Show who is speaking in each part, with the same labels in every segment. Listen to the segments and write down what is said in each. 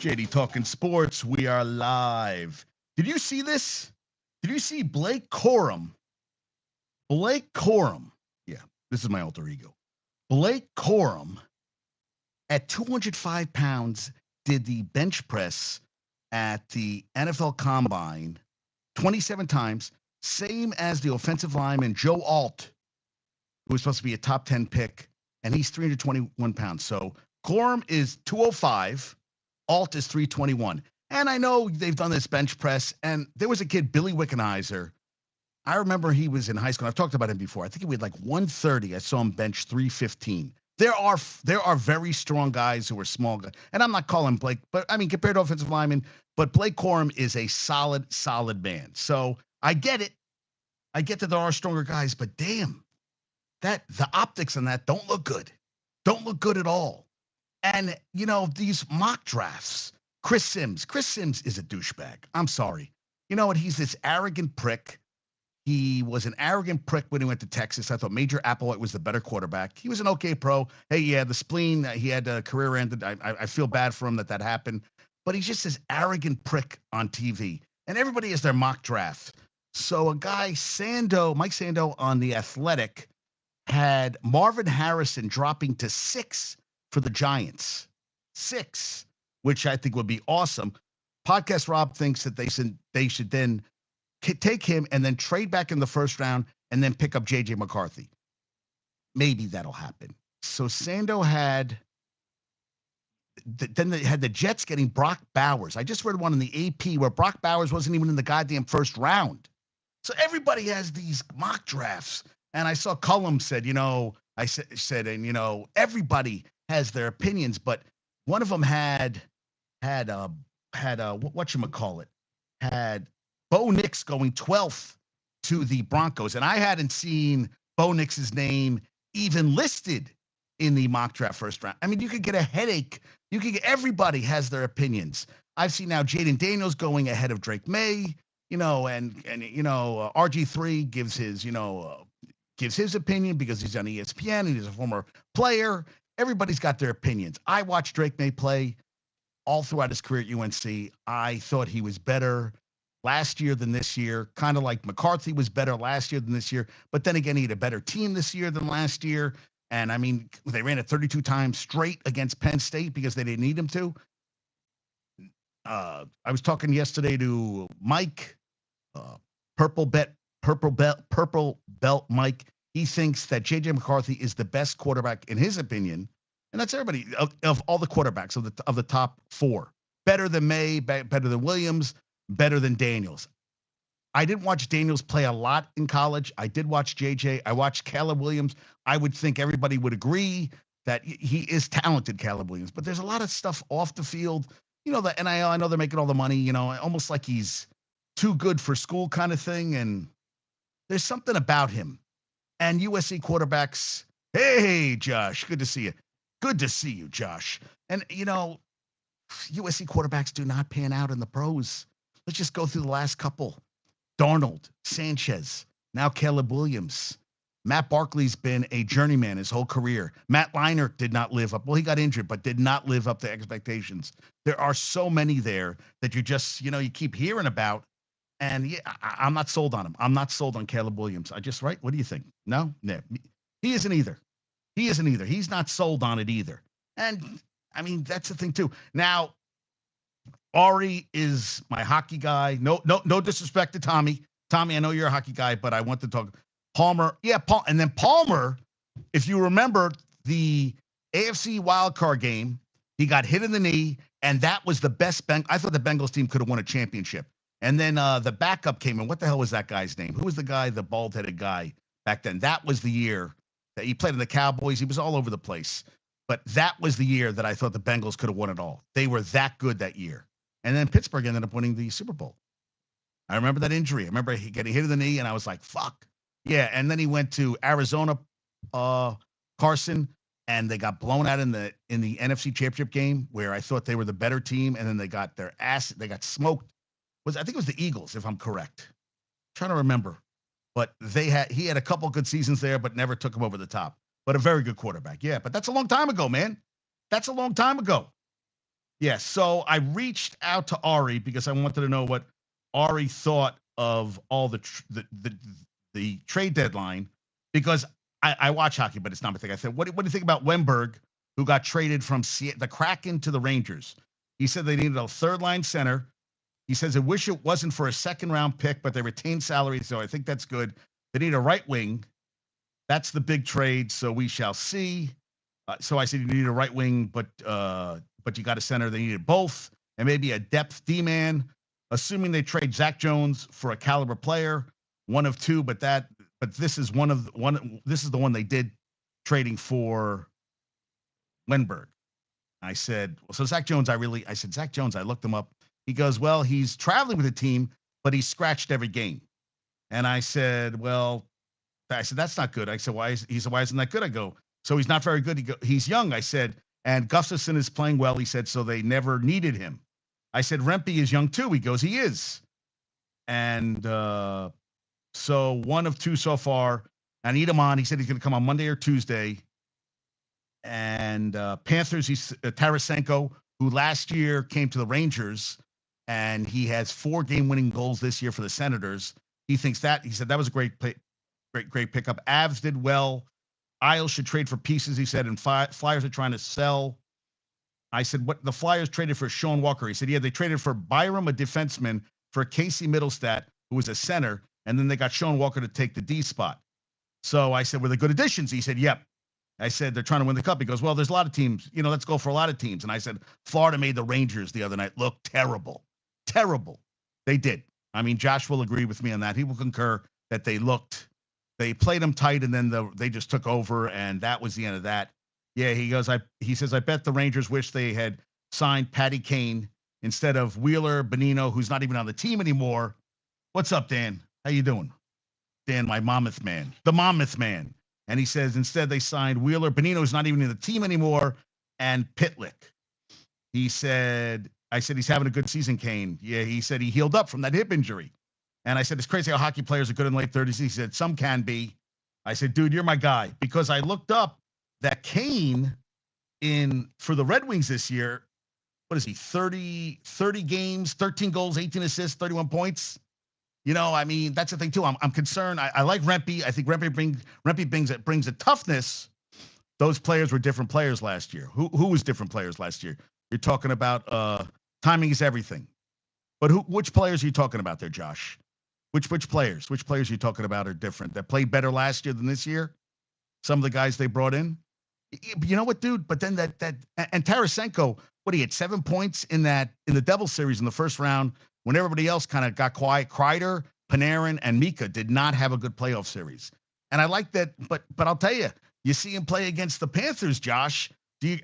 Speaker 1: JD Talking Sports. We are live. Did you see this? Did you see Blake Corum? Blake Corum. Yeah, this is my alter ego. Blake Corum at 205 pounds did the bench press at the NFL Combine 27 times, same as the offensive lineman Joe Alt, who was supposed to be a top 10 pick, and he's 321 pounds. So Corum is 205. Alt is 321. And I know they've done this bench press, and there was a kid, Billy Wickenheiser. I remember he was in high school. I've talked about him before. I think he weighed like 130. I saw him bench 315. There are very strong guys who are small guys. And I'm not calling Blake, but I mean, compared to offensive linemen, but Blake Corum is a solid man. So I get it. I get that there are stronger guys, but damn, that the optics on that don't look good. Don't look good at all. And, you know, these mock drafts, Chris Sims is a douchebag. I'm sorry. You know what? He's this arrogant prick. He was an arrogant prick when he went to Texas. I thought Major Applewhite was the better quarterback. He was an okay pro. Hey, he had the spleen. He had a career ended. I feel bad for him that happened. But he's just this arrogant prick on TV. And everybody has their mock draft. So a guy, Mike Sando on The Athletic, had Marvin Harrison dropping to 6 for the Giants. 6, which I think would be awesome. Podcast Rob thinks that they should then take him and then trade back in the first round and then pick up J.J. McCarthy. Maybe that'll happen. So Sando had then they had the Jets getting Brock Bowers. I just read one in the AP where Brock Bowers wasn't even in the goddamn first round. So everybody has these mock drafts. And I saw Cullum said, you know, I said, and you know, everybody has their opinions, but one of them had whatchamacallit, had Bo Nix going 12th to the Broncos. And I hadn't seen Bo Nix's name even listed in the mock draft first round. I mean, you could get a headache. Everybody has their opinions. I've seen now Jaden Daniels going ahead of Drake May, you know, and you know, RG3 gives his opinion because he's on ESPN and he's a former player. Everybody's got their opinions. I watched Drake May play all throughout his career at UNC. I thought he was better last year than this year, kind of like McCarthy was better last year than this year. But then again, he had a better team this year than last year. And I mean, they ran it 32 times straight against Penn State because they didn't need him to. I was talking yesterday to Mike, Purple Belt Mike. He thinks that J.J. McCarthy is the best quarterback in his opinion, and that's everybody of all the quarterbacks of the top 4. Better than May, better than Williams, better than Daniels. I didn't watch Daniels play a lot in college. I did watch J.J. I watched Caleb Williams. I would think everybody would agree that he is talented, Caleb Williams. But there's a lot of stuff off the field. You know, the NIL, I know they're making all the money, you know, almost like he's too good for school kind of thing. And there's something about him. And USC quarterbacks, hey, Josh, good to see you. Good to see you, Josh. And, you know, USC quarterbacks do not pan out in the pros. Let's just go through the last couple. Darnold, Sanchez, now Caleb Williams. Matt Barkley's been a journeyman his whole career. Matt Leinart did not live up. Well, he got injured, but did not live up to expectations. There are so many there that you just, you know, you keep hearing about. And yeah, I'm not sold on him. I'm not sold on Caleb Williams. Right? What do you think? No? He isn't either. He's not sold on it either. And I mean, that's the thing too. Now, Ari is my hockey guy. No disrespect to Tommy. Tommy, I know you're a hockey guy, but I want to talk Palmer. Yeah, Paul. And then Palmer, if you remember the AFC wildcard game, he got hit in the knee, and that was the best. I thought the Bengals team could have won a championship. And then the backup came in. What the hell was that guy's name? Who was the guy, the bald-headed guy back then? That was the year that he played in the Cowboys. He was all over the place. But that was the year that I thought the Bengals could have won it all. They were that good that year. And then Pittsburgh ended up winning the Super Bowl. I remember that injury. I remember he getting hit in the knee, and I was like, fuck. Yeah, and then he went to Arizona, Carson, and they got blown out in the NFC Championship game where I thought they were the better team, and then they got smoked. I think it was the Eagles, if I'm correct. I'm trying to remember. But he had a couple good seasons there, but never took him over the top. But a very good quarterback. Yeah, but that's a long time ago, man. That's a long time ago. Yeah, so I reached out to Ari because I wanted to know what Ari thought of all the trade deadline because I watch hockey, but it's not my thing. I said, what do you think about Wenberg, who got traded from the Kraken to the Rangers? He said they needed a third line center. He says, I wish it wasn't for a second round pick, but they retained salary, so I think that's good. They need a right wing. That's the big trade, so we shall see. So I said you need a right wing, but you got a center. They needed both, and maybe a depth D man. Assuming they trade Zach Jones for a caliber player, one of two, but this is one. This is the one they did trading for Wenberg. I said, well, so Zach Jones, I said Zach Jones. I looked him up. He goes, well, he's traveling with the team, but he's scratched every game. And I said, well, that's not good. I said, he said, why isn't that good? I go, so he's not very good. He's young. I said, and Gustafson is playing well. He said, so they never needed him. I said, Rempe is young too. He goes, he is. And so one of two so far. I need him on. He said he's going to come on Monday or Tuesday. And Panthers, he's Tarasenko, who last year came to the Rangers, and he has 4 game-winning goals this year for the Senators. He thinks that, he said that was a great pickup. Avs did well. Isles should trade for pieces, he said, and Flyers are trying to sell. I said, what? The Flyers traded for Sean Walker. He said, yeah, they traded for Byram, a defenseman, for Casey Middlestat, who was a center, and then they got Sean Walker to take the D spot. So I said, were they good additions? He said, yep. I said, they're trying to win the cup. He goes, well, there's a lot of teams. Let's go for a lot of teams. And I said, Florida made the Rangers the other night look terrible. Terrible. They did. I mean, Josh will agree with me on that. He will concur that they played them tight, and then they just took over, and that was the end of that. Yeah, he says, I bet the Rangers wish they had signed Patty Kane instead of Wheeler Benino, who's not even on the team anymore. What's up, Dan? How you doing? Dan, my Monmouth man. The Monmouth man. And he says, instead they signed Wheeler. Benino's not even in the team anymore. And Pitlick. I said, he's having a good season, Kane. Yeah, he said he healed up from that hip injury. And I said, it's crazy how hockey players are good in late 30s. He said, some can be. I said, dude, you're my guy. Because I looked up that Kane for the Red Wings this year, what is he, 30 games, 13 goals, 18 assists, 31 points. I mean, that's the thing too. I'm concerned. I like Rempe. I think Rempe brings a toughness. Those players were different players last year. Who was different players last year? You're talking about timing is everything. But which players are you talking about there, Josh? Which players? Which players are you talking about are different that played better last year than this year? Some of the guys they brought in. You know what, dude? But then and Tarasenko, what, he had 7 points in the Devil series in the first round when everybody else kind of got quiet. Kreider, Panarin, and Mika did not have a good playoff series. And I like that, but I'll tell you, you see him play against the Panthers, Josh.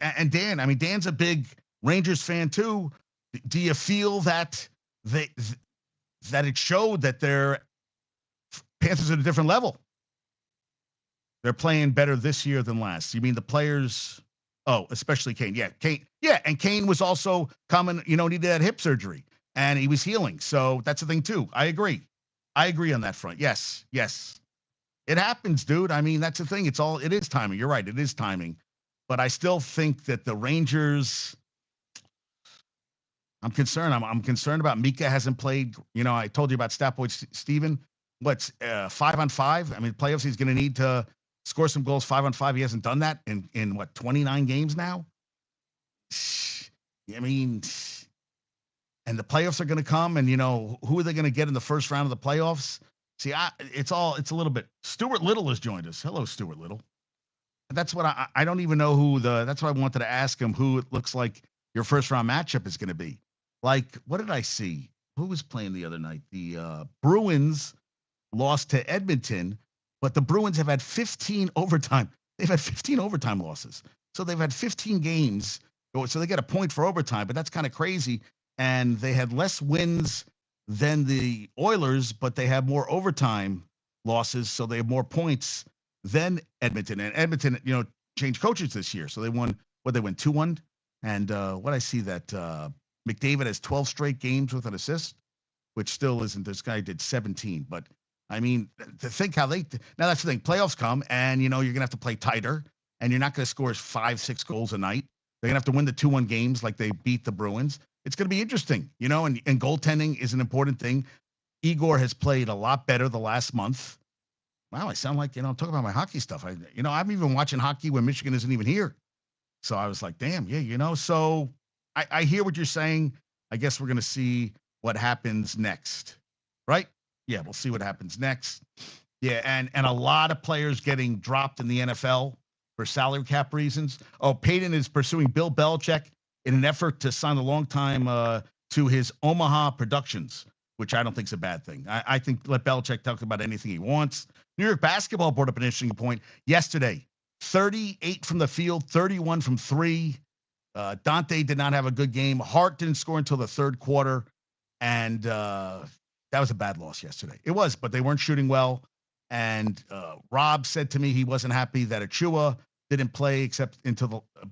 Speaker 1: And Dan, I mean, Dan's a big Rangers fan too. Do you feel that that it showed that their Panthers at a different level? They're playing better this year than last. You mean the players? Oh, especially Kane. Yeah, Kane. Yeah, and Kane was also coming, needed that hip surgery, and he was healing. So that's the thing too. I agree on that front. Yes. It happens, dude. I mean, that's the thing. It is timing. You're right. It is timing. But I still think that the Rangers, I'm concerned. I'm concerned about Mika hasn't played. I told you about Statboy Steven. What's 5-on-5? I mean, playoffs, he's going to need to score some goals 5-on-5. He hasn't done that in what, 29 games now? I mean, and the playoffs are going to come, and who are they going to get in the first round of the playoffs? See, it's a little bit. Stuart Little has joined us. Hello, Stuart Little. That's what I don't even know that's what I wanted to ask him, who it looks like your first round matchup is going to be. Like, what did I see? Who was playing the other night? The Bruins lost to Edmonton, but the Bruins have had 15 overtime. They've had 15 overtime losses. So they've had 15 games. So they get a point for overtime, but that's kind of crazy. And they had less wins than the Oilers, but they have more overtime losses. So they have more points than Edmonton. And Edmonton, changed coaches this year. So they won 2-1. And what I see that McDavid has 12 straight games with an assist, which still isn't. This guy did 17. But I mean, to think how now that's the thing. Playoffs come, and you're going to have to play tighter, and you're not going to score 5-6 goals a night. They're gonna have to win the 2-1 games like they beat the Bruins. It's gonna be interesting, and goaltending is an important thing. Igor has played a lot better the last month. Wow, I sound like, I'm talking about my hockey stuff. I'm even watching hockey when Michigan isn't even here. So I was like, damn, yeah. So I hear what you're saying. I guess we're going to see what happens next, right? Yeah, we'll see what happens next. Yeah, and a lot of players getting dropped in the NFL for salary cap reasons. Oh, Peyton is pursuing Bill Belichick in an effort to sign a long time to his Omaha Productions, which I don't think is a bad thing. I think let Belichick talk about anything he wants. New York basketball brought up an interesting point yesterday. 38 from the field, 31 from three. Dante did not have a good game. Hart didn't score until the third quarter, and that was a bad loss yesterday. It was, but they weren't shooting well. And Rob said to me he wasn't happy that Achua didn't play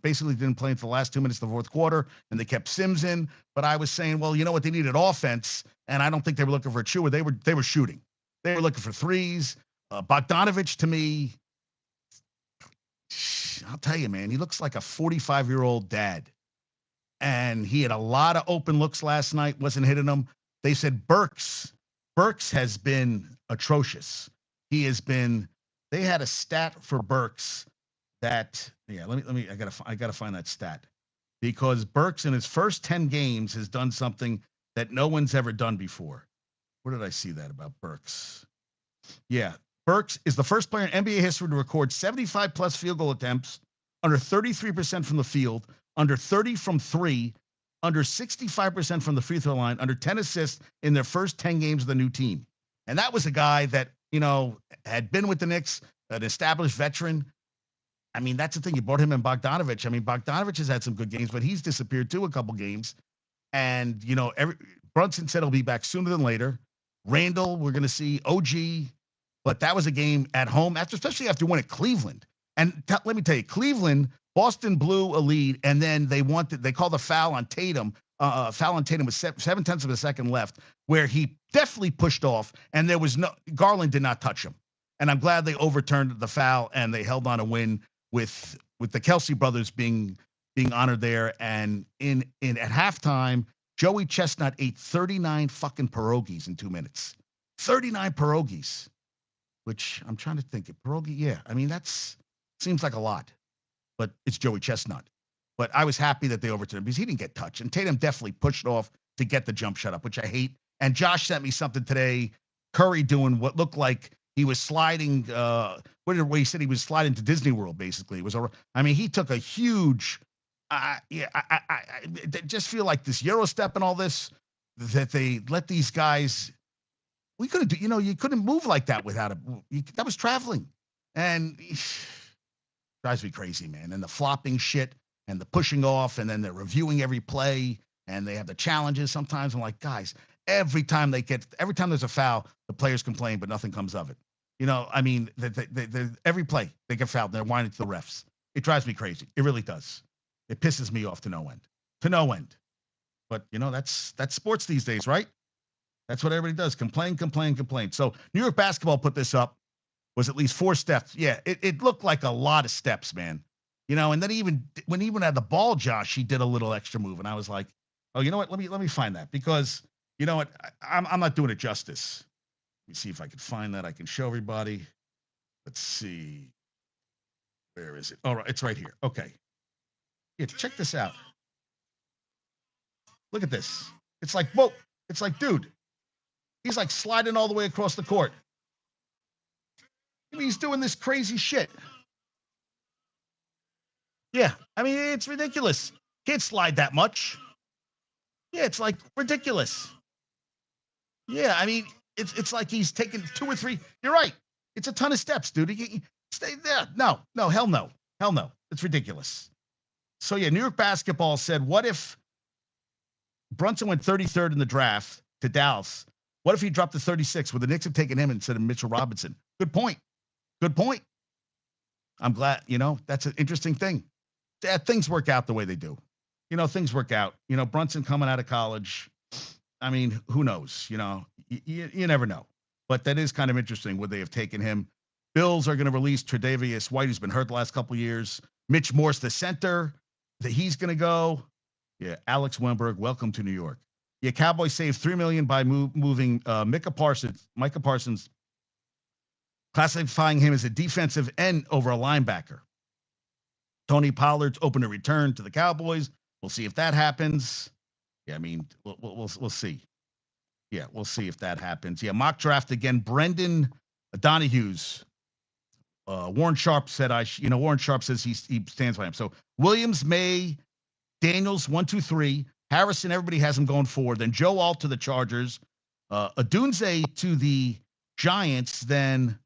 Speaker 1: basically didn't play until the last 2 minutes of the fourth quarter, and they kept Sims in. But I was saying, well, you know what? They needed offense, and I don't think they were looking for Achua. They were shooting. They were looking for threes. Bogdanovich, to me, I'll tell you, man, he looks like a 45-year-old dad. And he had a lot of open looks last night, wasn't hitting them. They said Burks has been atrocious. They had a stat for Burks that, I gotta find that stat. Because Burks in his first 10 games has done something that no one's ever done before. Where did I see that about Burks? Yeah. Burks is the first player in NBA history to record 75 plus field goal attempts, under 33% from the field, under 30 from three, under 65% from the free throw line, under 10 assists in their first 10 games of the new team. And that was a guy that, had been with the Knicks, an established veteran. I mean, that's the thing. You brought him and Bogdanovich. I mean, Bogdanovich has had some good games, but he's disappeared too a couple games. And, Brunson said he'll be back sooner than later. Randall, we're going to see OG. But that was a game at home, especially after winning Cleveland. And let me tell you, Cleveland, Boston blew a lead, and then they called a foul on Tatum. Foul on Tatum with 7/10 of a second left, where he definitely pushed off, and Garland did not touch him. And I'm glad they overturned the foul and they held on a win with the Kelsey brothers being honored there. And at halftime, Joey Chestnut ate 39 fucking pierogies in 2 minutes. 39 pierogies. Which I'm trying to think. Pierogi, yeah. I mean, seems like a lot, but it's Joey Chestnut. But I was happy that they overturned him because he didn't get touched. And Tatum definitely pushed off to get the jump shot up, which I hate. And Josh sent me something today. Curry doing what looked like he was sliding. He said he was sliding to Disney World, basically. He took a huge. I just feel like this Euro step and all this, that they let these guys. We couldn't do, you couldn't move like that without that was traveling. And drives me crazy, man. And the flopping shit and the pushing off, and then they're reviewing every play, and they have the challenges. Sometimes I'm like, guys, every time there's a foul, the players complain, but nothing comes of it. Every play they get fouled, and they're whining to the refs. It drives me crazy. It really does. It pisses me off to no end. To no end. But that's sports these days, right? That's what everybody does. Complain. So New York basketball put this up. Was at least 4 steps. Yeah, it looked like a lot of steps, man. And then when he had the ball, Josh, he did a little extra move, and I was like, oh, you know what? Let me find that, because you know what? I'm not doing it justice. Let me see if I can find that. I can show everybody. Let's see. Where is it? All right, it's right here. Okay. Yeah, check this out. Look at this. It's like, whoa. It's like, dude. He's like sliding all the way across the court. He's doing this crazy shit. Yeah, it's ridiculous. Can't slide that much. Yeah, it's like ridiculous. Yeah, it's like he's taking 2 or 3. You're right. It's a ton of steps, dude. Stay there. No, hell no. It's ridiculous. So yeah, New York basketball said, what if Brunson went 33rd in the draft to Dallas? What if he dropped to 36? Would the Knicks have taken him instead of Mitchell Robinson? Good point. I'm glad, that's an interesting thing. Yeah, things work out the way they do. Things work out. Brunson coming out of college. Who knows? You never know. But that is kind of interesting. Would they have taken him? Bills are going to release Tre'Davious White, who's been hurt the last couple of years. Mitch Morse, the center. that he's going to go. Yeah, Alex Wemberg, welcome to New York. Yeah, Cowboys saved $3 million by moving Micah Parsons, classifying him as a defensive end over a linebacker. Tony Pollard's open to return to the Cowboys. We'll see if that happens. Yeah, I mean, we'll see. Yeah, we'll see if that happens. Yeah, mock draft again. Brendan Donahue's. Warren Sharp said Warren Sharp says he stands by him. So Williams, May, Daniels, 1, 2, 3. Harrison, everybody has him going forward. Then Joe Alt to the Chargers. Adunze to the Giants. Then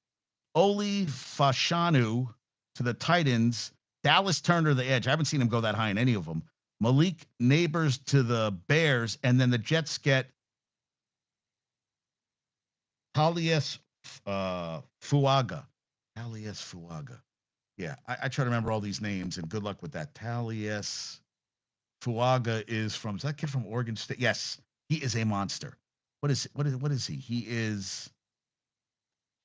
Speaker 1: Oli Fashanu to the Titans. Dallas Turner, the edge. I haven't seen him go that high in any of them. Malik Neighbors to the Bears. And then the Jets get Talias Fuaga. Talias Fuaga. Yeah, I try to remember all these names, and good luck with that. Talias Fuaga is that kid from Oregon State? Yes, he is a monster. What is he? He is,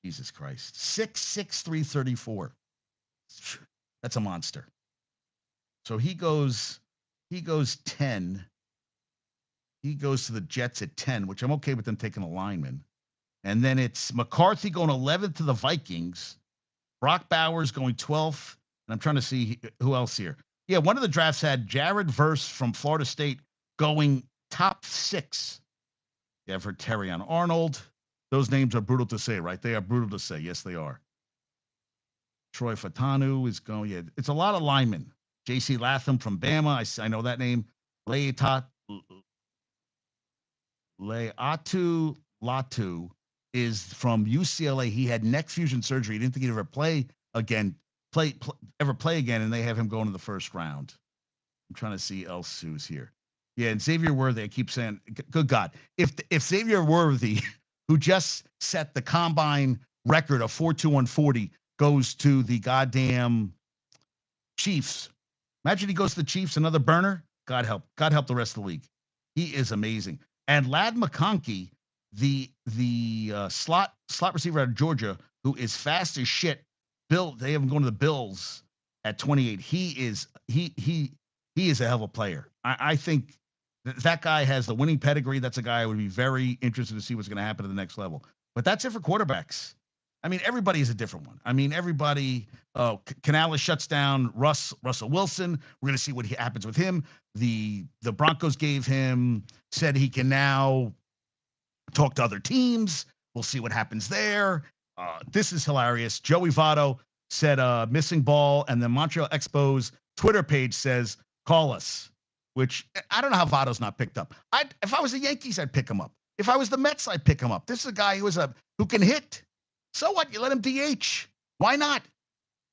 Speaker 1: Jesus Christ, 6'6", 334. That's a monster. So he goes 10. He goes to the Jets at 10, which I'm okay with them taking a lineman. And then it's McCarthy going 11th to the Vikings. Brock Bowers going 12th. And I'm trying to see who else here. Yeah, one of the drafts had Jared Verse from Florida State going top 6. Yeah, for Terrion Arnold. Those names are brutal to say, right? They are brutal to say. Yes, they are. Troy Fatanu is going. Yeah, it's a lot of linemen. J.C. Latham from Bama. I know that name. Leatu Latu is from UCLA. He had neck fusion surgery. He didn't think he'd ever play again, and they have him going in the first round. I'm trying to see else who's here. Yeah, and Xavier Worthy, I keep saying, good God, if Xavier Worthy, who just set the combine record of 4.2140, goes to the goddamn Chiefs. Imagine he goes to the Chiefs, another burner. God help the rest of the league. He is amazing. And Lad McConkey, the slot receiver out of Georgia, who is fast as shit. They have him going to the Bills at 28. He is a hell of a player. I think that guy has the winning pedigree. That's a guy I would be very interested to see what's going to happen to the next level. But that's it for quarterbacks. I mean, everybody is a different one. I mean, everybody. Canales shuts down Russell Wilson. We're going to see what happens with him. The Broncos said he can now talk to other teams. We'll see what happens there. This is hilarious. Joey Votto said missing ball, and the Montreal Expos Twitter page says call us, which I don't know how Votto's not picked up. If I was the Yankees, I'd pick him up. If I was the Mets, I'd pick him up. This is a guy who can hit. So what? You let him DH. Why not?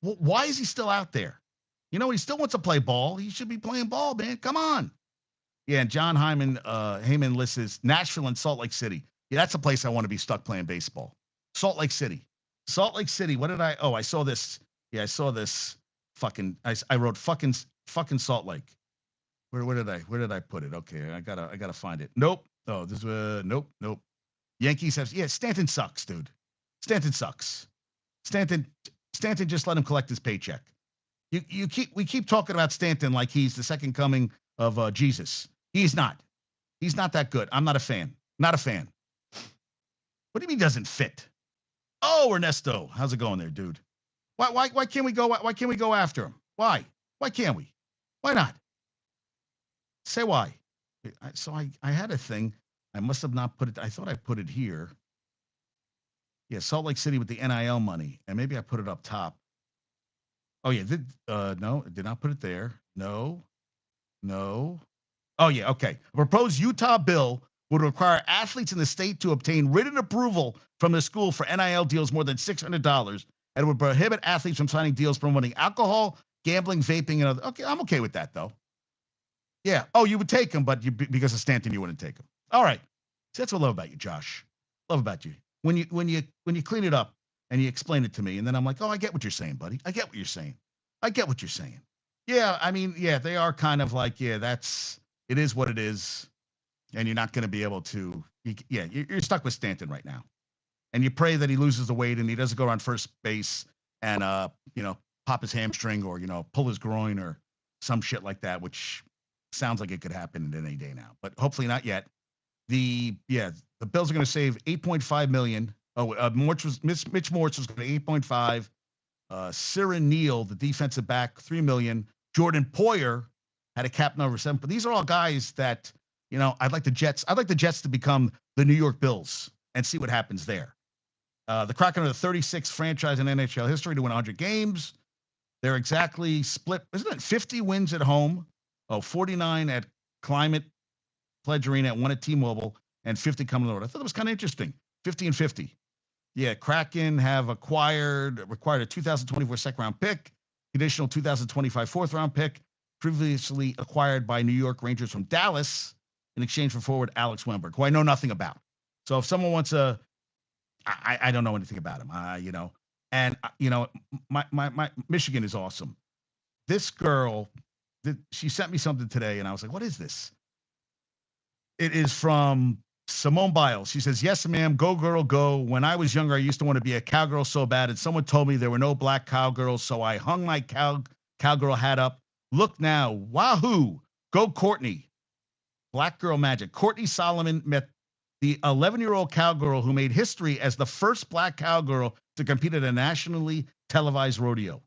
Speaker 1: Why is he still out there? He still wants to play ball. He should be playing ball, man. Come on. Yeah, and John Heyman lists Nashville and Salt Lake City. Yeah, that's a place I want to be stuck playing baseball. Salt Lake City. What did I saw this. Yeah, I saw this fucking, I wrote fucking Salt Lake. Where did I put it? Okay, I gotta find it. Nope. Oh, this was, nope. Yankees have, Stanton sucks, dude. Stanton sucks. Stanton, just let him collect his paycheck. We keep talking about Stanton like he's the second coming of Jesus. He's not. He's not that good. I'm not a fan. Not a fan. What do you mean doesn't fit? Oh, Ernesto, how's it going there, dude? Why can't we go? Why can't we go after him? Why can't we? Why not? Say why. So I had a thing. I must have not put it. I thought I put it here. Yeah, Salt Lake City with the NIL money, and maybe I put it up top. Oh yeah, no, I did not put it there. No. Oh yeah, okay. A proposed Utah bill would require athletes in the state to obtain written approval from the school for NIL deals more than $600, and would prohibit athletes from signing deals promoting alcohol, gambling, vaping, and other. Okay, I'm okay with that though. Yeah. Oh, you would take them, but because of Stanton, you wouldn't take them. All right. See, that's what I love about you, Josh. Love about you. When you clean it up and you explain it to me, and then I'm like, oh, I get what you're saying, buddy. I get what you're saying. Yeah, I mean, yeah, they are kind of like, yeah, it is what it is, and you're not going to be able to. You're stuck with Stanton right now, and you pray that he loses the weight and he doesn't go around first base and pop his hamstring or pull his groin or some shit like that, which sounds like it could happen in any day now, but hopefully not yet. The Bills are going to save 8.5 million. Oh, Mitch Morse was going to 8.5. Siren Neal, the defensive back, 3 million. Jordan Poyer had a cap number 7. But these are all guys that, I'd like the Jets to become the New York Bills and see what happens there. The Kraken are the 36th franchise in NHL history to win 100 games. They're exactly split, isn't it? 50 wins at home, 49 at Climate Pledge Arena, and 1 at T-Mobile, and 50 coming to the road. I thought it was kind of interesting. 50 and 50. Yeah, Kraken have required a 2024 second-round pick, additional 2025 fourth-round pick, previously acquired by New York Rangers from Dallas in exchange for forward Alex Wemberg, who I know nothing about. So if someone wants I don't know anything about him, And my Michigan is awesome. This girl, she sent me something today, and I was like, "What is this?" It is from Simone Biles. She says, "Yes, ma'am. Go, girl, go. When I was younger, I used to want to be a cowgirl so bad, and someone told me there were no black cowgirls, so I hung my cowgirl hat up. Look now. Wahoo. Go, Courtney. Black girl magic. Courtney Solomon met the 11-year-old cowgirl who made history as the first black cowgirl to compete at a nationally televised rodeo.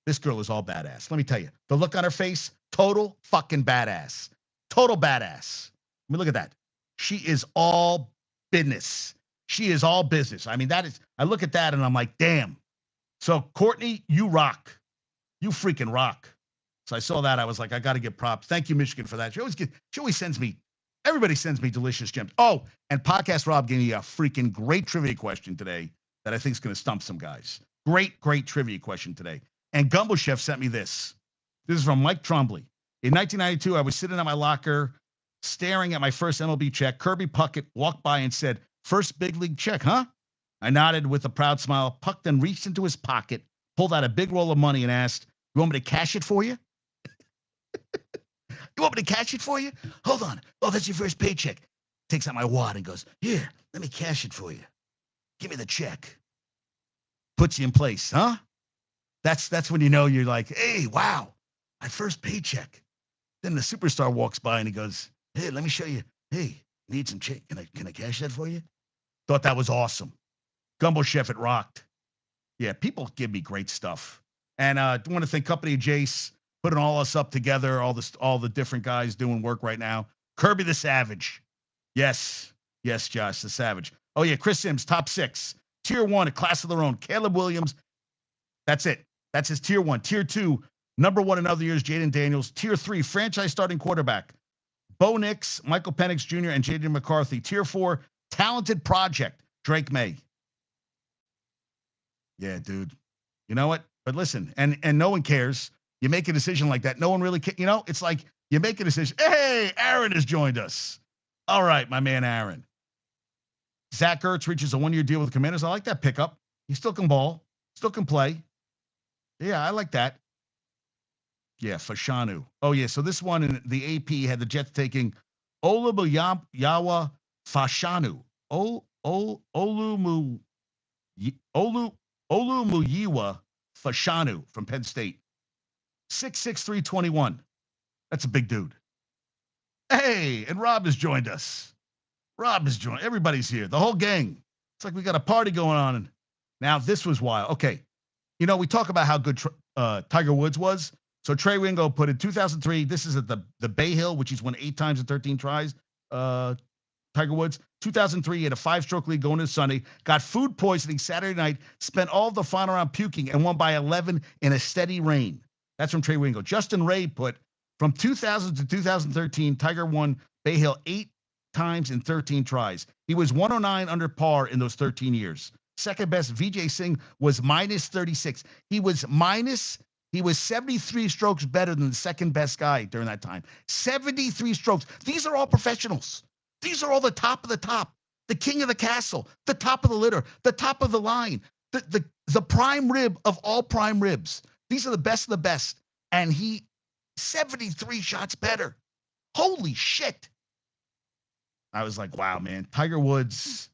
Speaker 1: This girl is all badass. Let me tell you, the look on her face, total fucking badass. Total badass. I mean, look at that. She is all business. She is all business. I mean, I look at that and I'm like, damn. So, Courtney, you rock. You freaking rock. So I saw that. I was like, I got to give props. Thank you, Michigan, for that. She always sends me, everybody sends me delicious gems. Oh, and Podcast Rob gave me a freaking great trivia question today that I think is going to stump some guys. Great, great trivia question today. And Gumbo Chef sent me this. This is from Mike Trombley. In 1992, I was sitting at my locker staring at my first MLB check. Kirby Puckett walked by and said, "First big league check, huh?" I nodded with a proud smile. Puck then reached into his pocket, pulled out a big roll of money, and asked, "You want me to cash it for you?" "You want me to cash it for you? Hold on. Oh, that's your first paycheck." Takes out my wad and goes, "Here, let me cash it for you. Give me the check." Puts you in place, huh? That's when you know you're like, "Hey, wow, my first paycheck." Then the superstar walks by and he goes, "Hey, let me show you. Hey, need some check. Can I cash that for you?" Thought that was awesome. Gumbo Chef, it rocked. Yeah, people give me great stuff. And I want to thank Company Jace putting all us up together, all the different guys doing work right now. Kirby the Savage. Yes, Josh, the Savage. Oh, yeah, Chris Sims, top 6. Tier 1, a class of their own. Caleb Williams. That's it. That's his Tier 1. Tier 2, number 1 in other years, Jaden Daniels. Tier 3, franchise starting quarterback. Bo Nix, Michael Penix Jr., and J.J. McCarthy. Tier 4, talented project, Drake May. Yeah, dude. You know what? But listen, and no one cares. You make a decision like that. No one really cares. It's like you make a decision. Hey, Aaron has joined us. All right, my man Aaron. Zach Ertz reaches a 1-year deal with the Commanders. I like that pickup. He still can ball. Still can play. Yeah, I like that. Yeah, Fashanu. Oh, yeah. So this one in the AP had the Jets taking Oluyawa Fashanu. Olumuyiwa Fashanu from Penn State. 6'6", 321. That's a big dude. Hey, and Rob has joined us. Everybody's here. The whole gang. It's like we got a party going on. Now, this was wild. Okay. We talk about how good Tiger Woods was. So Trey Wingo put in 2003. This is at the Bay Hill, which he's won 8 times in 13 tries. Tiger Woods. 2003, he had a 5-stroke lead going to Sunday. Got food poisoning Saturday night. Spent all of the final round puking and won by 11 in a steady rain. That's from Trey Wingo. Justin Ray put from 2000 to 2013, Tiger won Bay Hill 8 times in 13 tries. He was 109 under par in those 13 years. Second best, Vijay Singh was minus 36. He was 73 strokes better than the second best guy during that time. 73 strokes. These are all professionals. These are all the top of the top, the king of the castle, the top of the litter, the top of the line, the prime rib of all prime ribs. These are the best of the best. And he 73 shots better. Holy shit. I was like, wow, man. Tiger Woods,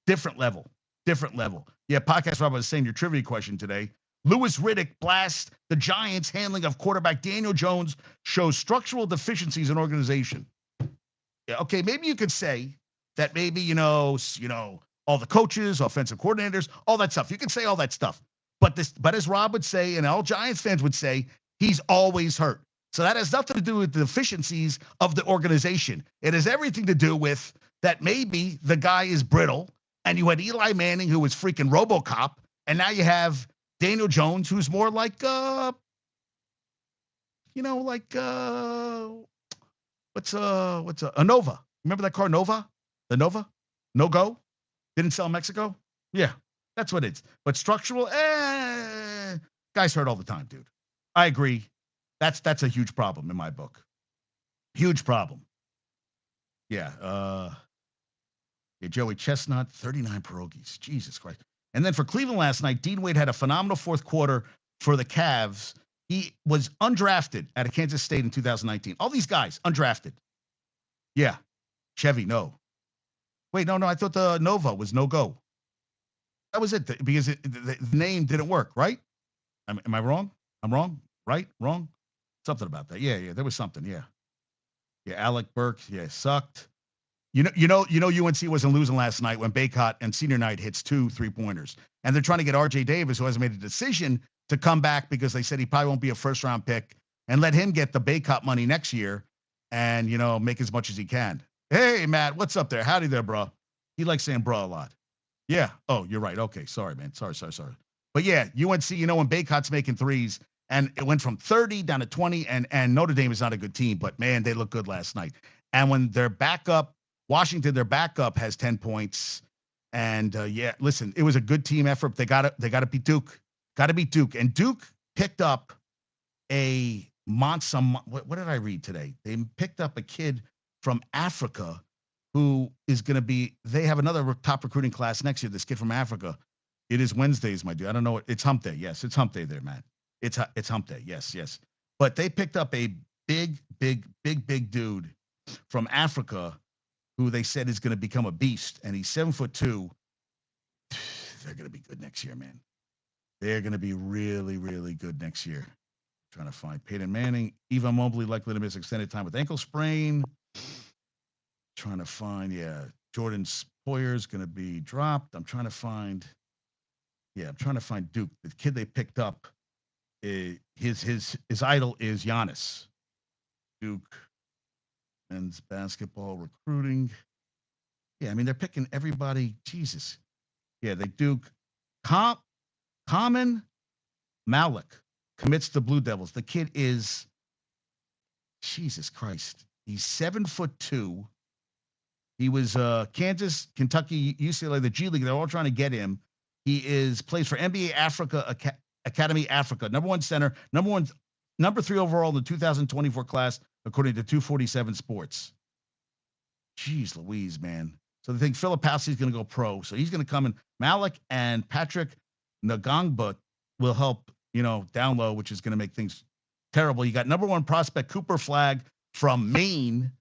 Speaker 1: different level. Yeah, Podcast Rob was saying your trivia question today. Lewis Riddick blasts the Giants' handling of quarterback Daniel Jones shows structural deficiencies in organization. Yeah, okay, maybe you could say that maybe, all the coaches, offensive coordinators, all that stuff. You can say all that stuff. But as Rob would say, and all Giants fans would say, he's always hurt. So that has nothing to do with the deficiencies of the organization. It has everything to do with that maybe the guy is brittle, and you had Eli Manning, who was freaking RoboCop, and now you have Daniel Jones, who's more like, what's a Nova? Remember that car Nova? The Nova? No go? Didn't sell in Mexico? Yeah, that's what it is. But structural, guys hurt all the time, dude. I agree. That's a huge problem in my book. Huge problem. Yeah. Joey Chestnut, 39 pierogies. Jesus Christ. And then for Cleveland last night, Dean Wade had a phenomenal fourth quarter for the Cavs. He was undrafted out of Kansas State in 2019. All these guys, undrafted. Yeah. Chevy, no. Wait, no. I thought the Nova was no go. That was it, because the name didn't work, right? Am I wrong? I'm wrong? Right? Wrong? Something about that. Yeah. There was something. Yeah. Alec Burks. Yeah, sucked. UNC wasn't losing last night when Baycott and Senior Night hits 2 3-pointers. And they're trying to get RJ Davis, who hasn't made a decision, to come back because they said he probably won't be a first-round pick, and let him get the Baycott money next year and, make as much as he can. Hey, Matt, what's up there? Howdy there, bro. He likes saying bro a lot. Yeah. Oh, you're right. Okay. Sorry, man. Sorry. But yeah, UNC, when Baycott's making threes, and it went from 30 down to 20, and Notre Dame is not a good team, but man, they look good last night. And when their backup, Washington, their backup has 10 points. And listen, it was a good team effort. They got to beat Duke. Got to beat Duke. And Duke picked up a monster. What did I read today? They picked up a kid from Africa who is going to be. They have another top recruiting class next year. This kid from Africa. It is Wednesdays, my dude. I don't know. It's hump day. Yes, it's hump day there, man. It's hump day. Yes. But they picked up a big dude from Africa who they said is going to become a beast, and he's 7'2". They're going to be good next year, man. They're going to be really, really good next year. Trying to find Peyton Manning. Evan Mobley likely to miss extended time with ankle sprain. Trying to find, Jordan Poyer's going to be dropped. I'm trying to find Duke. The kid they picked up, his idol is Giannis. Duke men's basketball recruiting. Yeah, I mean, they're picking everybody. Jesus. Yeah, they Duke. Common Malik commits to Blue Devils. The kid is, Jesus Christ. He's 7'2". He was Kansas, Kentucky, UCLA, the G League. They're all trying to get him. He plays for NBA Africa Academy Africa. Number 1 center. Number 3 overall in the 2024 class, according to 247 Sports. Jeez Louise, man. So they think Philip Passy is going to go pro. So he's going to come in. Malik and Patrick Ngangba will help, down low, which is going to make things terrible. You got number 1 prospect Cooper Flagg from Maine.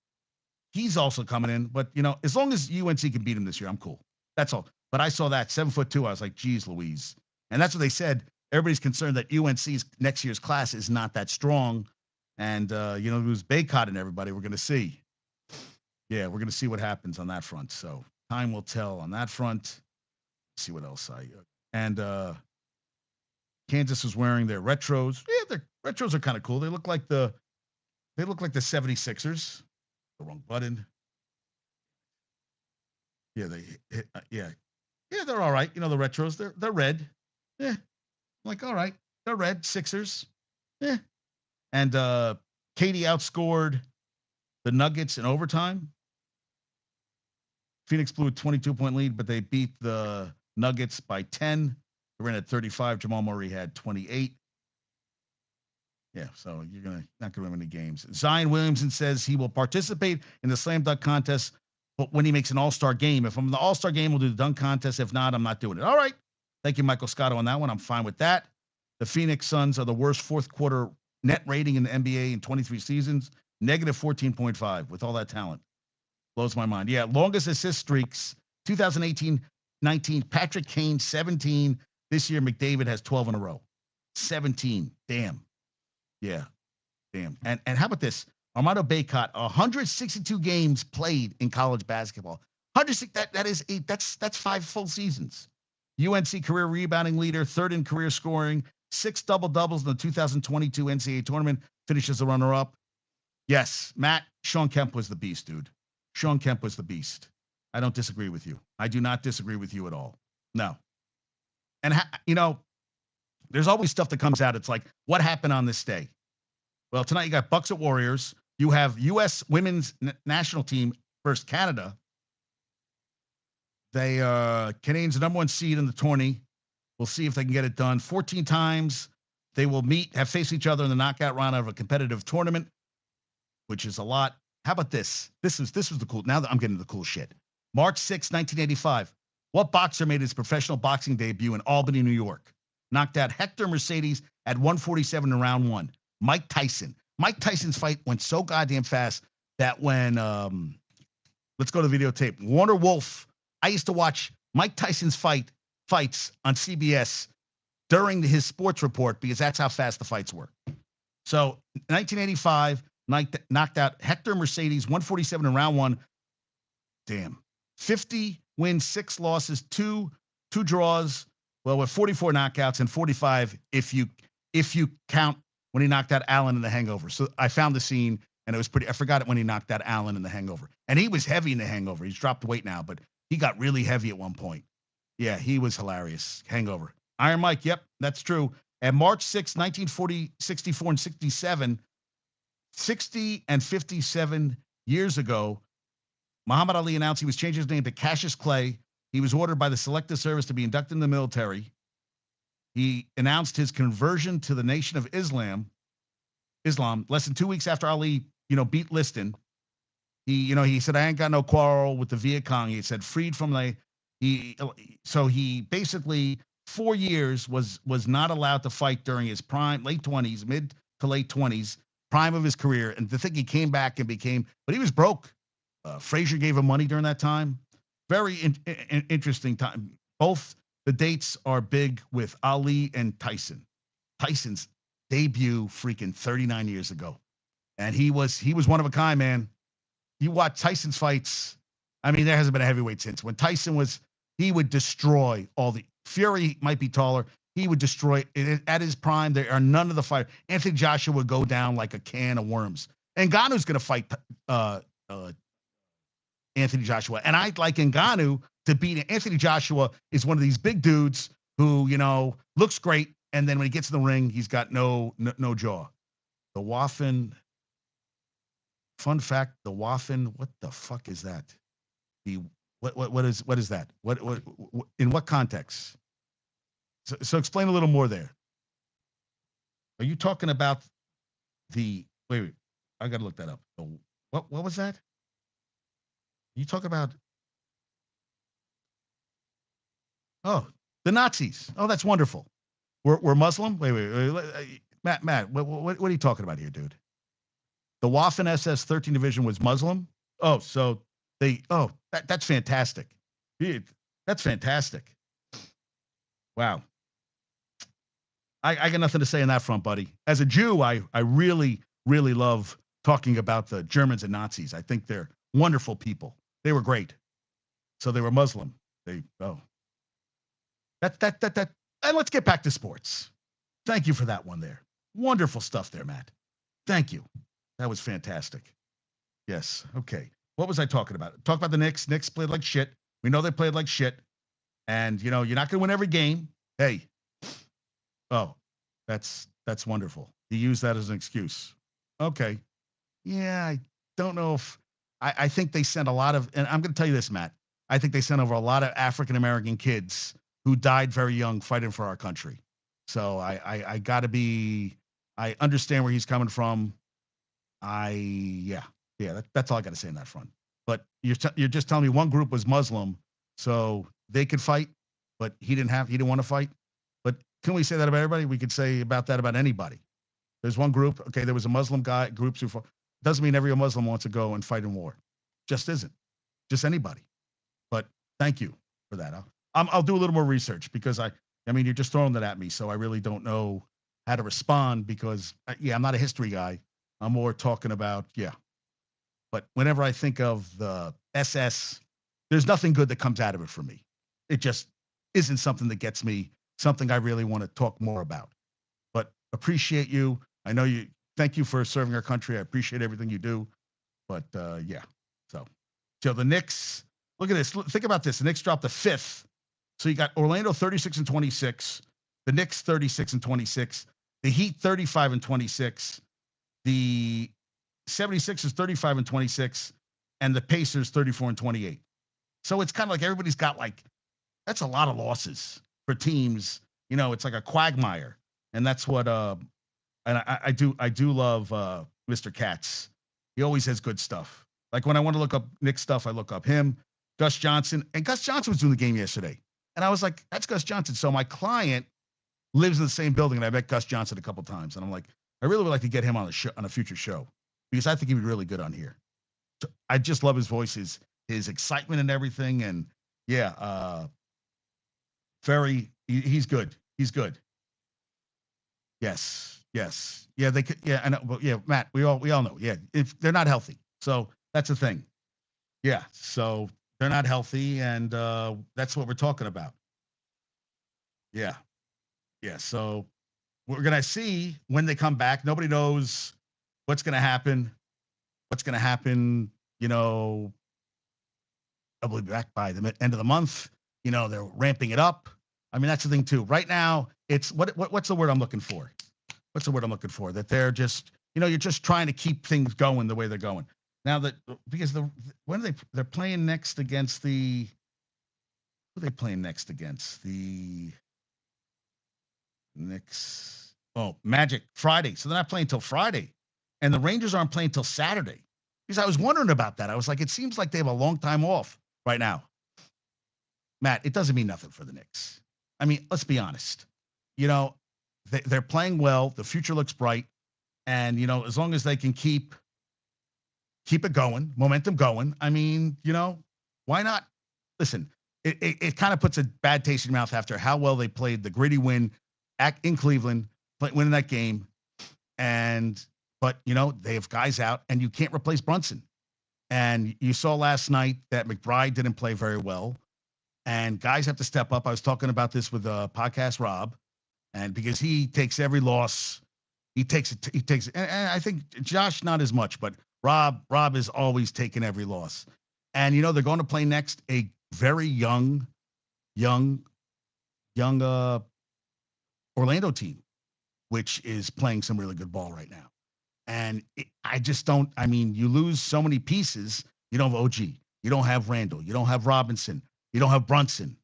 Speaker 1: He's also coming in. But, as long as UNC can beat him this year, I'm cool. That's all. But I saw that 7'2". I was like, geez Louise. And that's what they said. Everybody's concerned that UNC's next year's class is not that strong. And, lose Baycott and everybody. We're going to see. Yeah, we're going to see what happens on that front. So time will tell on that front. Let's see what else Kansas is wearing their retros. Yeah, their retros are kind of cool. They look like the 76ers. The wrong button. Yeah, they hit, yeah, they're all right. The retros, they're red. Yeah, like, all right, they're red Sixers. Yeah, and Katie outscored the Nuggets in overtime. Phoenix blew a 22-point lead, but they beat the Nuggets by 10. They ran at 35. Jamal Murray had 28. Yeah, so you're not gonna win any games. Zion Williamson says he will participate in the slam dunk contest, but when he makes an all-star game. If I'm in the all-star game, we'll do the dunk contest. If not, I'm not doing it. All right. Thank you, Michael Scotto, on that one. I'm fine with that. The Phoenix Suns are the worst fourth quarter net rating in the NBA in 23 seasons, negative 14.5 with all that talent. Blows my mind. Yeah, longest assist streaks, 2018-19, Patrick Kane, 17. This year, McDavid has 12 in a row. 17. Damn. Yeah. Damn. And how about this? Armando Bacot, 162 games played in college basketball. 106, that's 5 full seasons. UNC career rebounding leader, third in career scoring, 6 double-doubles in the 2022 NCAA tournament, finishes the runner-up. Yes, Matt, Sean Kemp was the beast, dude. Sean Kemp was the beast. I don't disagree with you. I do not disagree with you at all. No. And, there's always stuff that comes out. It's like, what happened on this day? Well, tonight you got Bucks at Warriors. You have U.S. women's national team versus Canada. They Canadians the number 1 seed in the tourney. We'll see if they can get it done. 14 times they will have faced each other in the knockout round of a competitive tournament, which is a lot. How about this? This was the cool. Now that I'm getting to the cool shit. March 6, 1985. What boxer made his professional boxing debut in Albany, New York? Knocked out Hector Mercedes at 147 in round 1. Mike Tyson. Mike Tyson's fight went so goddamn fast that when let's go to the videotape. Warner Wolf. I used to watch Mike Tyson's fights on CBS during his sports report because that's how fast the fights were. So 1985, knocked out Hector Mercedes, 147 in round 1. Damn. 50 wins, 6 losses, two draws. Well, with 44 knockouts and 45 if you count when he knocked out Allen in The Hangover. So I found the scene and it was I forgot it when he knocked out Allen in The Hangover. And he was heavy in The Hangover. He's dropped weight now, but he got really heavy at one point. Yeah, he was hilarious. Hangover. Iron Mike, yep, that's true. And March 6, 1940, 64, and 67, 60 and 57 years ago, Muhammad Ali announced he was changing his name to Cassius Clay. He was ordered by the Selective Service to be inducted in the military. He announced his conversion to the Nation of Islam less than 2 weeks after Ali, beat Liston. He said, I ain't got no quarrel with the Viet Cong. He said, freed from so he basically 4 years was not allowed to fight during his prime, late 20s, mid to late 20s, prime of his career. And to think he came back and but he was broke. Frazier gave him money during that time. Very interesting time. Both the dates are big with Ali and Tyson. Tyson's debut freaking 39 years ago. And he was one of a kind, man. You watch Tyson's fights. I mean, there hasn't been a heavyweight since. When Tyson he would destroy all the Fury might be taller. He would destroy at his prime. There are none of the fighters. Anthony Joshua would go down like a can of worms. And Ngannou's going to fight Anthony Joshua. And I'd like Ngannou to beat Anthony Joshua is one of these big dudes who, looks great. And then when he gets in the ring, he's got no jaw. The Waffen. Fun fact, the Waffen, what the fuck is that? What is that? What in what context? So explain a little more there. Are you talking about wait, I gotta look that up. What was that? You talk about the Nazis. Oh, that's wonderful. We're Muslim? Wait. Matt, what are you talking about here, dude? The Waffen SS 13 Division was Muslim. Oh, so that's fantastic. That's fantastic. Wow. I got nothing to say on that front, buddy. As a Jew, I really, really love talking about the Germans and Nazis. I think they're wonderful people. They were great. So they were Muslim. And let's get back to sports. Thank you for that one there. Wonderful stuff there, Matt. Thank you. That was fantastic. Yes. Okay. What was I talking about? Talk about the Knicks. Knicks played like shit. We know they played like shit. And, you're not going to win every game. Hey. Oh, that's wonderful. You use that as an excuse. Okay. Yeah, I don't know if I think they sent a lot of, and I'm going to tell you this, Matt. I think they sent over a lot of African-American kids who died very young fighting for our country. So I got to be, I understand where he's coming from. That's all I got to say on that front. But you're just telling me one group was Muslim, so they could fight, but he didn't want to fight. But can we say that about everybody? We could say that about anybody. There's one group. Okay, there was a Muslim groups who fought. Doesn't mean every Muslim wants to go and fight in war. Just isn't. Just anybody. But thank you for that. I'll do a little more research because I mean you're just throwing that at me, so I really don't know how to respond because, yeah, I'm not a history guy. I'm more talking about, yeah. But whenever I think of the SS, there's nothing good that comes out of it for me. It just isn't something that gets me, something I really want to talk more about. But appreciate you. I know you. Thank you for serving our country. I appreciate everything you do. But yeah, so the Knicks. Look at this. Think about this. The Knicks dropped the fifth. So you got Orlando 36 and 26, the Knicks 36 and 26, the Heat 35 and 26, the 76ers 35 and 26, and the Pacers 34 and 28. So it's kind of like everybody's got like that's a lot of losses for teams. It's like a quagmire, and that's what and I do love Mr. Katz. He always has good stuff. Like when I want to look up Nick stuff, I look up him, Gus Johnson, and Gus Johnson was doing the game yesterday, and I was like, that's Gus Johnson. So my client lives in the same building, and I met Gus Johnson a couple times, and I'm like, I really would like to get him on a show, on a future show, because I think he'd be really good on here. So I just love his voice, his excitement and everything, and yeah, he's good. He's good. Yes. Yes. Yeah, they could. Yeah, I know. But yeah, Matt, we all know. Yeah, if they're not healthy, so that's the thing. Yeah, so they're not healthy, and that's what we're talking about. Yeah, yeah. So we're gonna see when they come back. Nobody knows what's gonna happen. What's gonna happen? You know, they'll be back by the end of the month. They're ramping it up. I mean, that's the thing too. Right now, it's what's the word I'm looking for? What's the word I'm looking for? That they're just, you're just trying to keep things going the way they're going. Now that because when are they're playing next against who are they playing next against? The Knicks. Oh, Magic Friday. So they're not playing till Friday. And the Rangers aren't playing till Saturday. Because I was wondering about that. I was like, it seems like they have a long time off right now. Matt, it doesn't mean nothing for the Knicks. I mean, let's be honest. They're playing well. The future looks bright. And, as long as they can keep it going, momentum going, I mean, why not? Listen, it kind of puts a bad taste in your mouth after how well they played the gritty win in Cleveland, winning that game. But, they have guys out, and you can't replace Brunson. And you saw last night that McBride didn't play very well. And guys have to step up. I was talking about this with podcast Rob, and because he takes every loss, he takes it. And I think Josh not as much, but Rob is always taking every loss. And they're going to play next a very young Orlando team, which is playing some really good ball right now. And I just don't. I mean, you lose so many pieces. You don't have OG. You don't have Randall. You don't have Robinson. You don't have Brunson.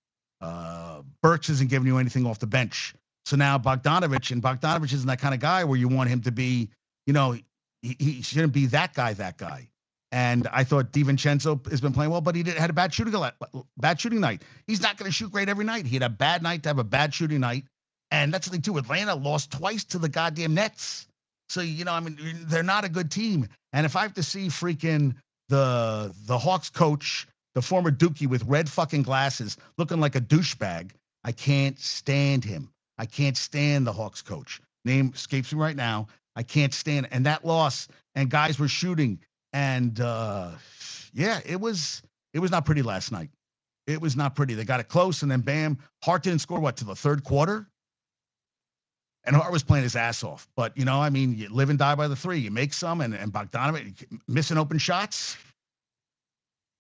Speaker 1: Burks isn't giving you anything off the bench. So now Bogdanovich isn't that kind of guy where you want him to be, he shouldn't be that guy. And I thought DiVincenzo has been playing well, but he had a bad shooting night. He's not going to shoot great every night. He had a bad night to have a bad shooting night. And that's the thing too. Atlanta lost twice to the goddamn Nets. So, I mean, they're not a good team. And if I have to see freaking the Hawks coach, the former Dookie with red fucking glasses, looking like a douchebag, I can't stand him. I can't stand the Hawks coach. Name escapes me right now. I can't stand it. And that loss, and guys were shooting. And yeah, it was not pretty last night. It was not pretty. They got it close, and then bam, Hart didn't score to the third quarter. And Hart was playing his ass off. But, I mean, you live and die by the three. You make some, and Bogdanovich missing open shots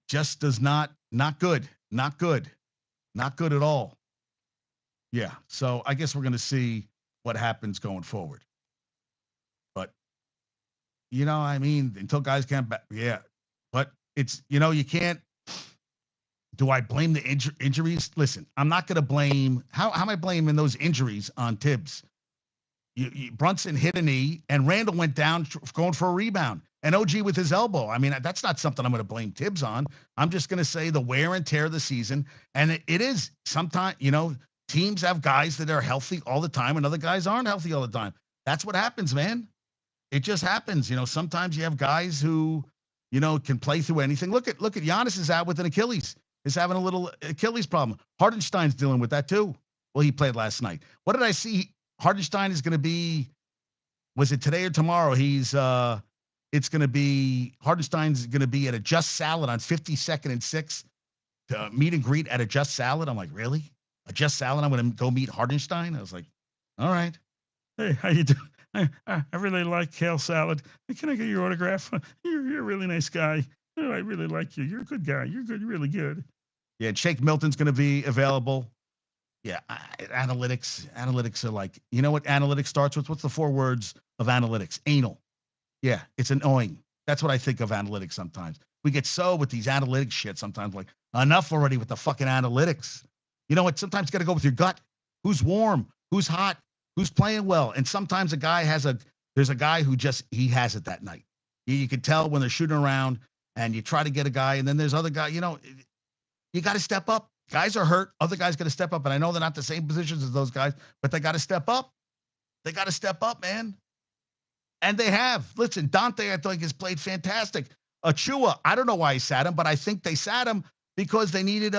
Speaker 1: just does not good. Not good at all. Yeah. So I guess we're going to see what happens going forward. But, I mean, until guys can't back, yeah. But it's, you can't. Do I blame the injuries? Listen, I'm not going to blame. How am I blaming those injuries on Tibbs? Brunson hit a knee, and Randall went down going for a rebound. And OG with his elbow. I mean, that's not something I'm going to blame Tibbs on. I'm just going to say the wear and tear of the season. And it is sometimes, teams have guys that are healthy all the time, and other guys aren't healthy all the time. That's what happens, man. It just happens. Sometimes you have guys who, can play through anything. Look at Giannis is out with an Achilles. Is having a little Achilles problem. Hardenstein's dealing with that too. Well, he played last night. What did I see? Hardenstein is going to be, was it today or tomorrow? It's going to be, Hardenstein's going to be at a Just Salad on 52nd and 6th to meet and greet at a Just Salad. I'm like, really? A Just Salad? I'm going to go meet Hardenstein? I was like, all right.
Speaker 2: Hey, how you doing? I really like kale salad. Can I get your autograph? You're a really nice guy. Oh, I really like you. You're a good guy. You're good. You're really good.
Speaker 1: Yeah, Shake Milton's going to be available. Yeah, analytics are like, you know what analytics starts with? What's the 4 words of analytics? Anal. Yeah, it's annoying. That's what I think of analytics sometimes. We get so with these analytics shit sometimes, like, enough already with the fucking analytics. You know what? Sometimes you got to go with your gut. Who's warm? Who's hot? Who's playing well? And sometimes there's a guy who he has it that night. You can tell when they're shooting around and you try to get a guy, and then there's other guy, you got to step up. Guys are hurt. Other guys got to step up. And I know they're not the same positions as those guys, but they got to step up. They got to step up, man. And they have. Listen, Dante, I think, has played fantastic. Achua, I don't know why he sat him, but I think they sat him because they needed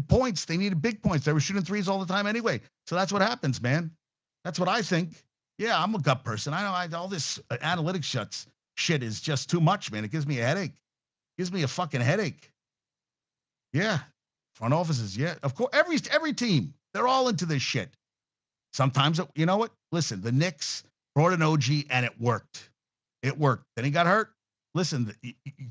Speaker 1: points. They needed big points. They were shooting threes all the time anyway. So that's what happens, man. That's what I think. Yeah, I'm a gut person. I know all this analytics shit is just too much, man. It gives me a headache. It gives me a fucking headache. Yeah. Front offices, yeah. Of course, every team, they're all into this shit. Sometimes, you know what? Listen, the Knicks brought an OG and it worked. It worked. Then he got hurt. Listen,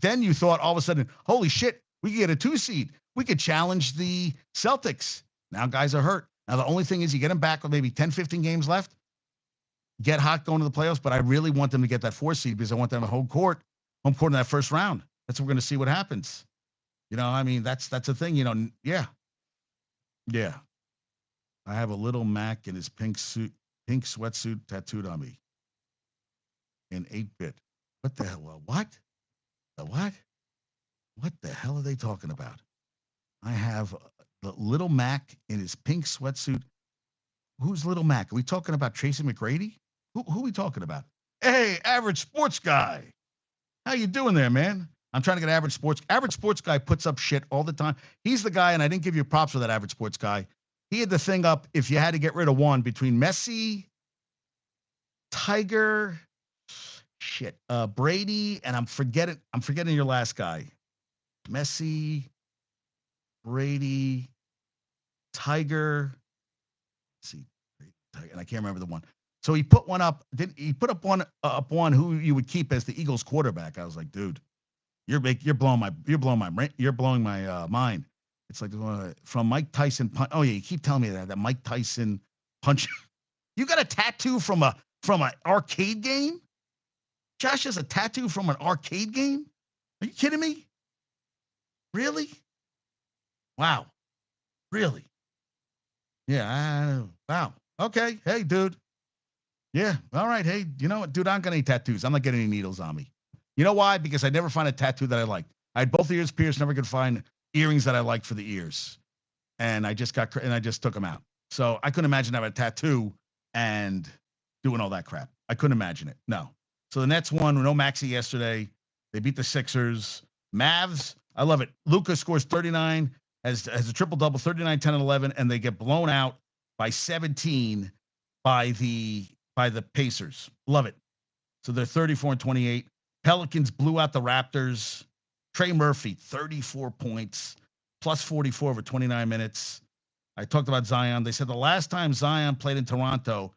Speaker 1: then you thought all of a sudden, holy shit, we could get a 2 seed. We could challenge the Celtics. Now guys are hurt. Now the only thing is you get them back with maybe 10, 15 games left. Get hot going to the playoffs, but I really want them to get that 4 seed because I want them at home court in that first round. That's what we're going to see what happens. I mean, that's a thing, yeah. Yeah. I have a little Mac in his pink sweatsuit tattooed on me in 8-bit. What the hell? What? The what? What the hell are they talking about? I have the little Mac in his pink sweatsuit. Who's little Mac? Are we talking about Tracy McGrady? Who are we talking about? Hey, average sports guy. How you doing there, man? I'm trying to get average sports. Average sports guy puts up shit all the time. He's the guy, and I didn't give you props for that average sports guy. He had the thing up if you had to get rid of one between Messi, Tiger, Brady, and I'm forgetting your last guy. Messi, Brady, Tiger. Let's see, and I can't remember the one. So he put one up. He put up one who you would keep as the Eagles quarterback. I was like, dude, you're blowing my mind. It's like from Mike Tyson. Oh yeah, you keep telling me that Mike Tyson punch. You got a tattoo from an arcade game? Josh has a tattoo from an arcade game? Are you kidding me? Really? Wow. Really? Yeah. Wow. Okay. Hey, dude. Yeah. All right. Hey, you know what, dude? I don't got any tattoos. I'm not getting any needles on me. You know why? Because I never find a tattoo that I liked. I had both ears pierced. Never could find earrings that I liked for the ears, and I just took them out. So I couldn't imagine having a tattoo and doing all that crap. I couldn't imagine it. No. So the Nets won. No Maxey yesterday. They beat the Sixers. Mavs. I love it. Luka scores 39, has a triple double, 39, 10, and 11, and they get blown out by 17 by the Pacers. Love it. So they're 34 and 28. Pelicans blew out the Raptors. Trey Murphy, 34 points, plus 44 over 29 minutes. I talked about Zion. They said the last time Zion played in Toronto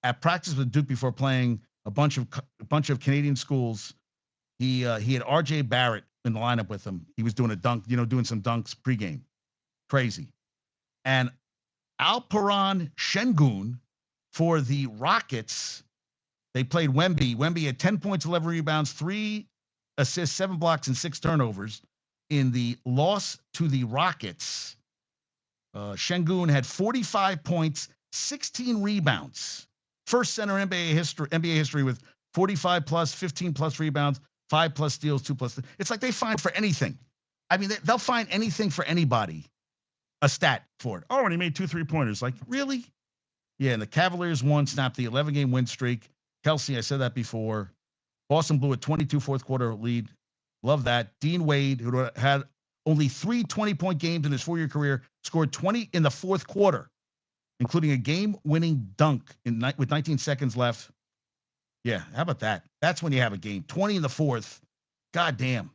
Speaker 1: at practice with Duke before playing a bunch of Canadian schools, he had R.J. Barrett in the lineup with him. He was doing a dunk, doing some dunks pregame. Crazy. And Alperen Şengün for the Rockets. They played Wemby. Wemby had 10 points, 11 rebounds, 3 assists, 7 blocks, and 6 turnovers in the loss to the Rockets. Şengün had 45 points, 16 rebounds. First center in NBA history with 45 plus, 15 plus rebounds, 5 plus steals, 2 plus. It's like they find for anything. I mean, they'll find anything for anybody. A stat for it. Oh, and he made 2 3-pointers. Like, really? Yeah, and the Cavaliers won, snapped the 11-game win streak. Kelsey, I said that before. Boston blew a 22 fourth-quarter lead. Love that. Dean Wade, who had only 3 20-point games in his 4-year career, scored 20 in the fourth quarter. including a game-winning dunk with 19 seconds left. Yeah, how about that? That's when you have a game. 20 in the fourth. God damn.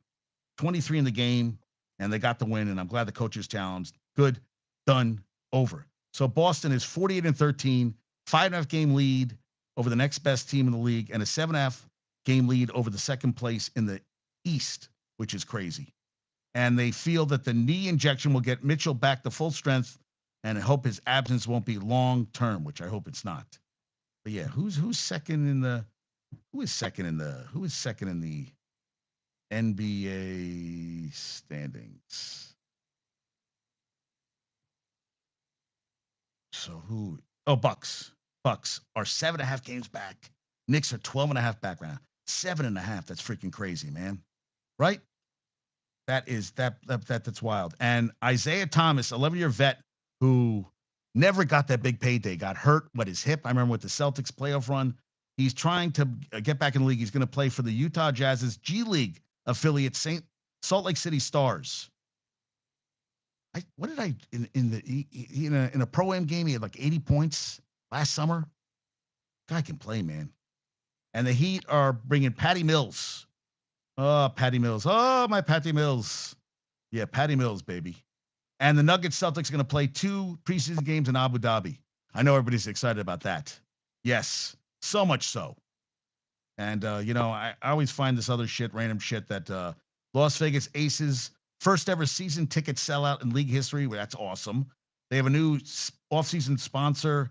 Speaker 1: 23 in the game, and they got the win, and I'm glad the coaches challenged. Good, done, over. So Boston is 48-13, 5.5 game lead over the next best team in the league, and a 7.5 game lead over the second place in the East, which is crazy. And they feel that the knee injection will get Mitchell back to full strength, and I hope his absence won't be long term, which I hope it's not. But yeah, who's second in the NBA standings? So who? Oh, Bucks. Bucks are 7.5 games back. Knicks are 12.5 back right now. 7.5. That's freaking crazy, man. Right? That's wild. And Isaiah Thomas, 11-year vet who never got that big payday, got hurt. His hip? I remember with the Celtics playoff run. He's trying to get back in the league. He's going to play for the Utah Jazz's G League affiliate, Salt Lake City Stars. In a pro-am game, he had like 80 points last summer. Guy can play, man. And the Heat are bringing Patty Mills. Oh, Patty Mills. Oh, my Patty Mills. Yeah, Patty Mills, baby. And the Nuggets Celtics are going to play 2 preseason games in Abu Dhabi. I know everybody's excited about that. Yes, so much so. And, I always find this other shit, random shit, that Las Vegas Aces first ever season ticket sellout in league history. Well, that's awesome. They have a new offseason sponsor,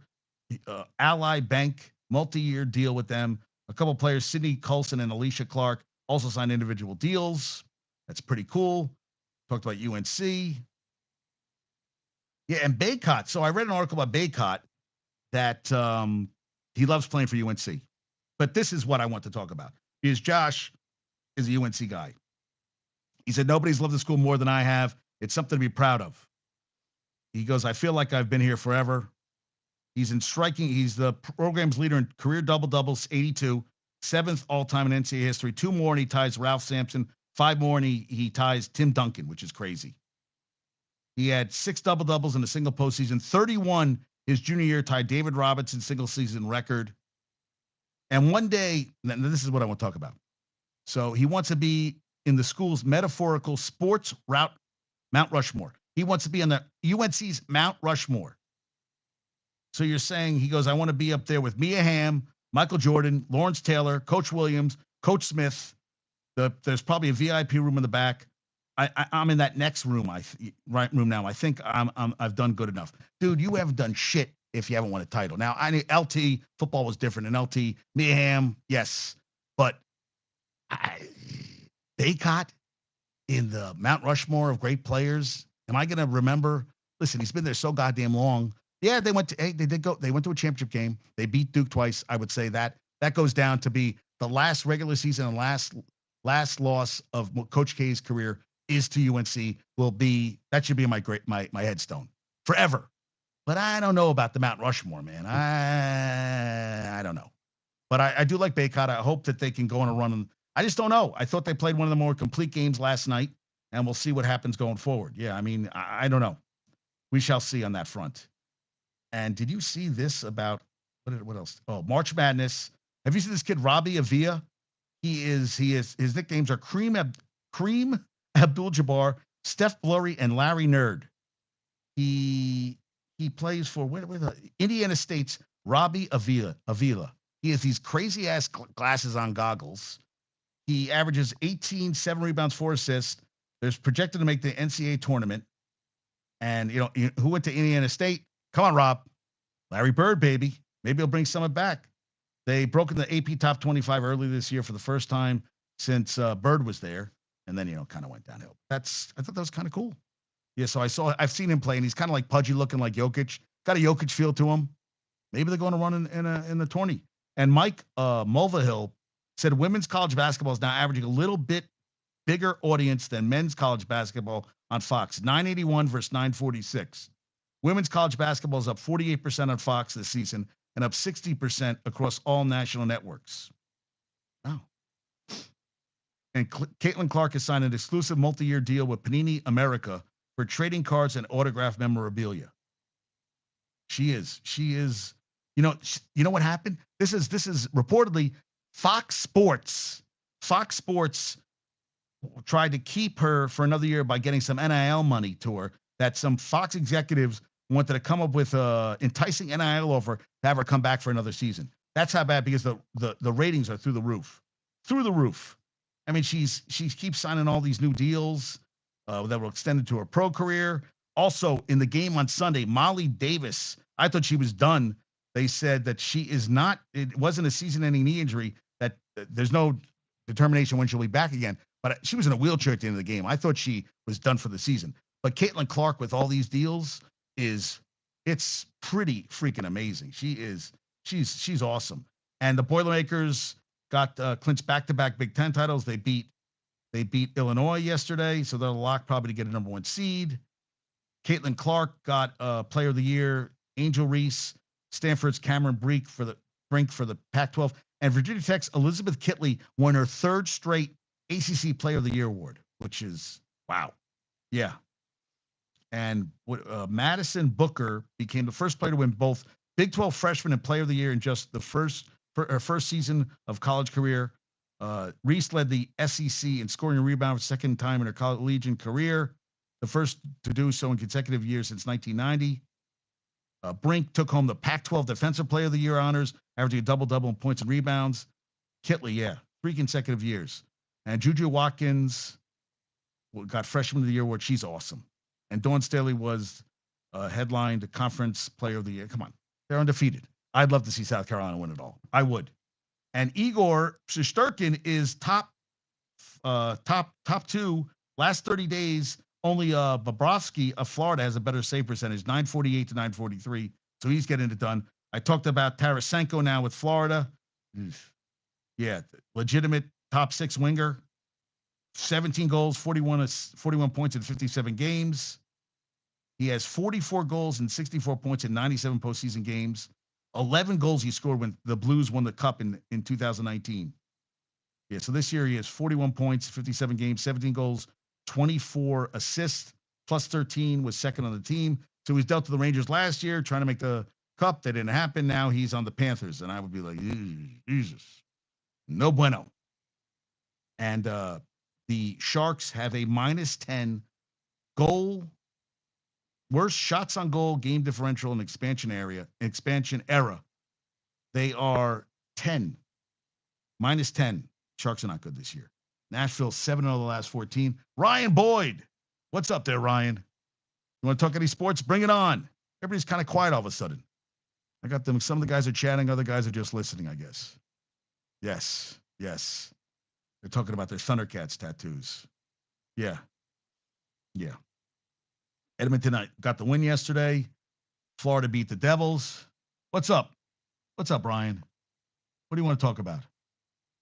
Speaker 1: Ally Bank, multi-year deal with them. A couple players, Sidney Colson and Alicia Clark, also signed individual deals. That's pretty cool. Talked about UNC. Yeah, and Baycott. So I read an article about Baycott that he loves playing for UNC. But this is what I want to talk about. Because Josh is a UNC guy. He said, nobody's loved the school more than I have. It's something to be proud of. He goes, I feel like I've been here forever. He's the program's leader in career double-doubles, 82, 7th all-time in NCAA history. 2 more, and he ties Ralph Sampson. 5 more, and he ties Tim Duncan, which is crazy. He had 6 double-doubles in a single postseason. 31 his junior year, tied David Robinson's single-season record. And one day, and this is what I want to talk about. So he wants to be in the school's metaphorical sports route, Mount Rushmore. He wants to be on the UNC's Mount Rushmore. So you're saying, he goes, I want to be up there with Mia Hamm, Michael Jordan, Lawrence Taylor, Coach Williams, Coach Smith. There's probably a VIP room in the back. I'm in that next room. Room now. I think I've done good enough, dude. You haven't done shit if you haven't won a title. Now I need LT football was different. In LT, Mia Hamm, yes, but Baycott in the Mount Rushmore of great players. Am I going to remember? Listen, he's been there so goddamn long. Yeah, they went to a championship game. They beat Duke twice. I would say that goes down to be the last regular season and last loss of Coach K's career is to UNC. That should be my headstone forever. But I don't know about the Mount Rushmore, man. I don't know. But I do like Baycott. I hope that they can go on a run. I just don't know. I thought they played one of the more complete games last night, and we'll see what happens going forward. Yeah, I mean, I don't know. We shall see on that front. And did you see this about what else? Oh, March Madness. Have you seen this kid, Robbie Avila? His nicknames are Kareem Abdul-Jabbar, Steph Blurry, and Larry Nerd. He plays for Indiana State's Robbie Avila. He has these crazy ass glasses on goggles. He averages 18, 7 rebounds, 4 assists. There's projected to make the NCAA tournament. And who went to Indiana State? Come on, Rob. Larry Bird, baby. Maybe he'll bring some of it back. They broke in the AP Top 25 early this year for the first time since Bird was there, and then kind of went downhill. I thought that was kind of cool. Yeah, so I've seen him play, and he's kind of like pudgy looking, like Jokic. Got a Jokic feel to him. Maybe they're going to run in the tourney. And Mike Mulvihill said women's college basketball is now averaging a little bit bigger audience than men's college basketball on Fox. 981 versus 946. Women's college basketball is up 48% on Fox this season and up 60% across all national networks. Wow. And Caitlin Clark has signed an exclusive multi-year deal with Panini America for trading cards and autographed memorabilia. She is. She is. You know what happened? This is reportedly Fox Sports. Fox Sports tried to keep her for another year by getting some NIL money to her. That some Fox executives wanted to come up with a enticing NIL offer to have her come back for another season. That's how bad, because the ratings are through the roof, through the roof. I mean, she keeps signing all these new deals that will extend into her pro career. Also, in the game on Sunday, Molly Davis, I thought she was done. They said that she is not. It wasn't a season-ending knee injury. That there's no determination when she'll be back again. But she was in a wheelchair at the end of the game. I thought she was done for the season. But Caitlin Clark, with all these deals, it's pretty freaking amazing. She's awesome. And the Boilermakers got clinched back-to-back Big Ten titles. They beat Illinois yesterday, so they're locked probably to get a number 1 seed. Caitlin Clark got Player of the Year. Angel Reese, Stanford's Cameron Brink for the Pac-12, and Virginia Tech's Elizabeth Kitley won her 3rd straight ACC Player of the Year award, which is wow. Yeah. And Madison Booker became the first player to win both Big 12 Freshman and Player of the Year in just the first season of college career. Reese led the SEC in scoring and rebound for the second time in her collegiate career, the first to do so in consecutive years since 1990. Brink took home the Pac-12 Defensive Player of the Year honors, averaging a double-double in points and rebounds. Kitley, 3 consecutive years. And Juju Watkins got Freshman of the Year award. She's awesome. And Dawn Staley was headlined the Conference Player of the Year. Come on, they're undefeated. I'd love to see South Carolina win it all. I would. And Igor Shesterkin is top 2. Last 30 days, only Bobrovsky of Florida has a better save percentage, 948 to 943. So he's getting it done. I talked about Tarasenko now with Florida. Yeah, legitimate top 6 winger. 17 goals, 41 points in 57 games. He has 44 goals and 64 points in 97 postseason games. 11 goals he scored when the Blues won the Cup in 2019. Yeah, so this year he has 41 points, 57 games, 17 goals, 24 assists, plus 13, was second on the team. So he's dealt to the Rangers last year, trying to make the Cup. That didn't happen. Now he's on the Panthers, and I would be like, Jesus, no bueno. And the Sharks have a -10 goal, worst shots on goal, game differential, and expansion era. They are 10, -10. Sharks are not good this year. Nashville 7-0 the last 14. Ryan Boyd, what's up there, Ryan? You want to talk any sports? Bring it on. Everybody's kind of quiet all of a sudden. I got them. Some of the guys are chatting. Other guys are just listening, I guess. Yes. They're talking about their Thundercats tattoos. Yeah. Edmonton got the win yesterday. Florida beat the Devils. What's up? What's up, Ryan? What do you want to talk about?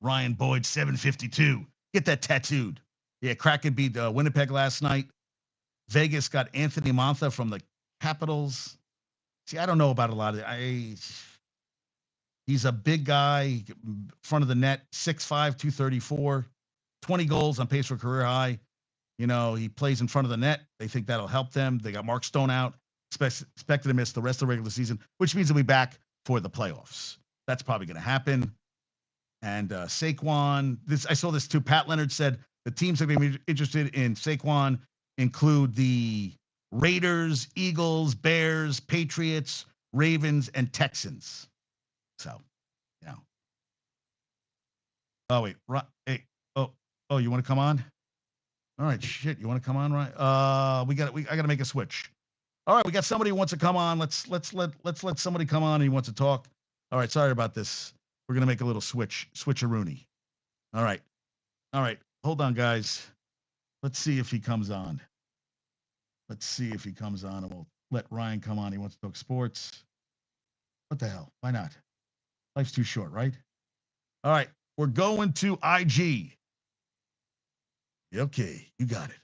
Speaker 1: Ryan Boyd, 752. Get that tattooed. Yeah, Kraken beat Winnipeg last night. Vegas got Anthony Mantha from the Capitals. See, I don't know about a lot of it. He's a big guy, front of the net, 6'5", 234, 20 goals on pace for career high. You know, he plays in front of the net. They think that'll help them. They got Mark Stone out, expected to miss the rest of the regular season, which means he'll be back for the playoffs. That's probably going to happen. And Saquon, I saw this too. Pat Leonard said the teams that are going to be interested in Saquon include the Raiders, Eagles, Bears, Patriots, Ravens, and Texans. So, Oh, wait. Hey. Oh, you want to come on? All right, shit. You want to come on, right? I got to make a switch. All right, we got somebody who wants to come on. Let's let somebody come on. He wants to talk. All right, sorry about this. We're gonna make a little switcheroonie. All right. Hold on, guys. Let's see if he comes on. And we'll let Ryan come on. He wants to talk sports. What the hell? Why not? Life's too short, right? All right, we're going to IG. Okay, you got it.